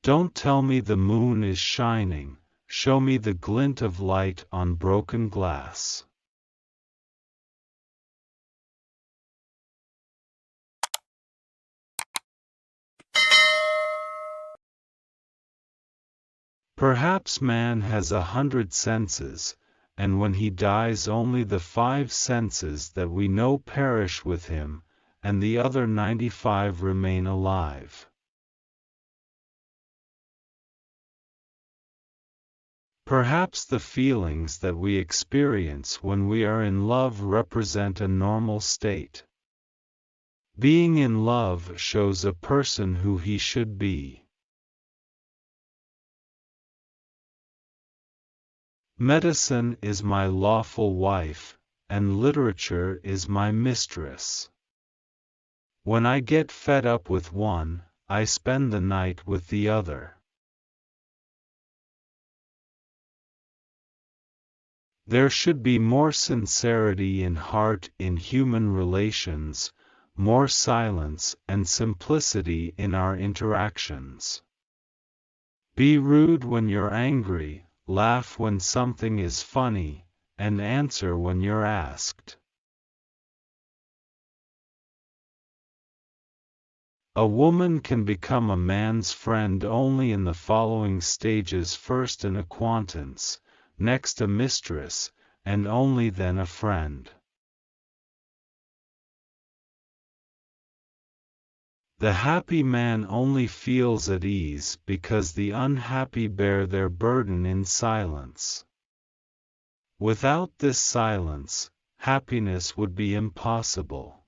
Don't tell me the moon is shining, show me the glint of light on broken glass. Perhaps man has 100 senses, and when he dies only the 5 senses that we know perish with him, and the other 95 remain alive. Perhaps the feelings that we experience when we are in love represent a normal state. Being in love shows a person who he should be. Medicine is my lawful wife, and literature is my mistress. When I get fed up with one, I spend the night with the other. There should be more sincerity in heart in human relations, more silence and simplicity in our interactions. Be rude when you're angry, laugh when something is funny, and answer when you're asked. A woman can become a man's friend only in the following stages: first an acquaintance, next a mistress, and only then a friend. The happy man only feels at ease because the unhappy bear their burden in silence. Without this silence, happiness would be impossible.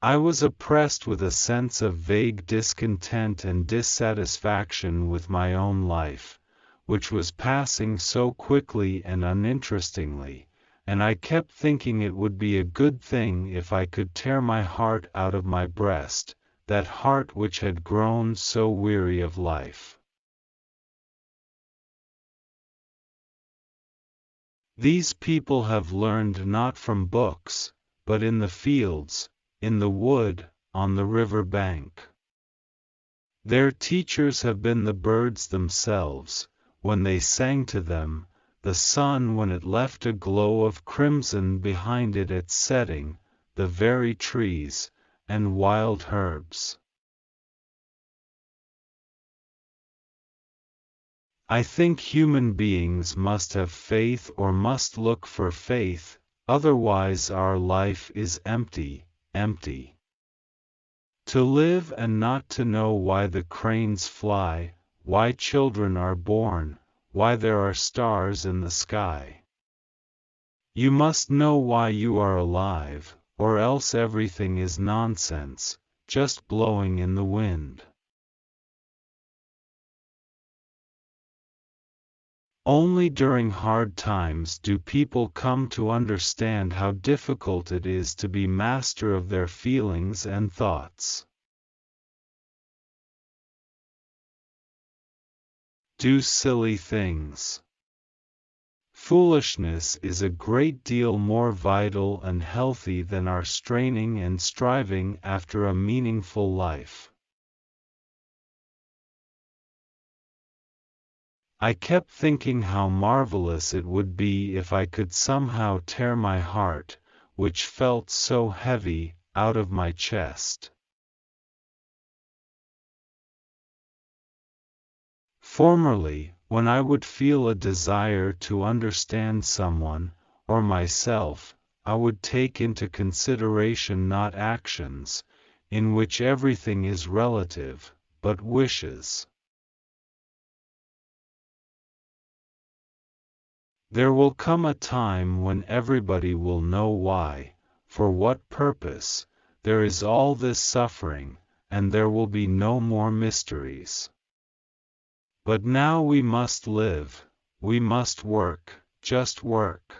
I was oppressed with a sense of vague discontent and dissatisfaction with my own life, which was passing so quickly and uninterestingly, and I kept thinking it would be a good thing if I could tear my heart out of my breast, that heart which had grown so weary of life. These people have learned not from books, but in the fields, in the wood, on the river bank. Their teachers have been the birds themselves, when they sang to them, the sun when it left a glow of crimson behind it at setting, the very trees, and wild herbs. I think human beings must have faith or must look for faith, otherwise our life is empty, empty. To live and not to know why the cranes fly, why children are born, why there are stars in the sky. You must know why you are alive, or else everything is nonsense, just blowing in the wind. Only during hard times do people come to understand how difficult it is to be master of their feelings and thoughts. Do silly things. Foolishness is a great deal more vital and healthy than our straining and striving after a meaningful life. I kept thinking how marvelous it would be if I could somehow tear my heart, which felt so heavy, out of my chest. Formerly, when I would feel a desire to understand someone, or myself, I would take into consideration not actions, in which everything is relative, but wishes. There will come a time when everybody will know why, for what purpose, there is all this suffering, and there will be no more mysteries. But now we must live, we must work, just work.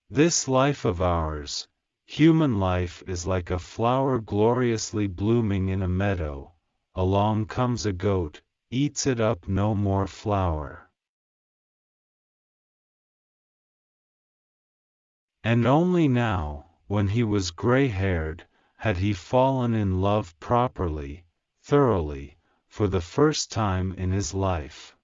This life of ours, human life, is like a flower gloriously blooming in a meadow. Along comes a goat, eats it up, no more flower. And only now, when he was gray-haired, had he fallen in love properly, thoroughly, for the first time in his life.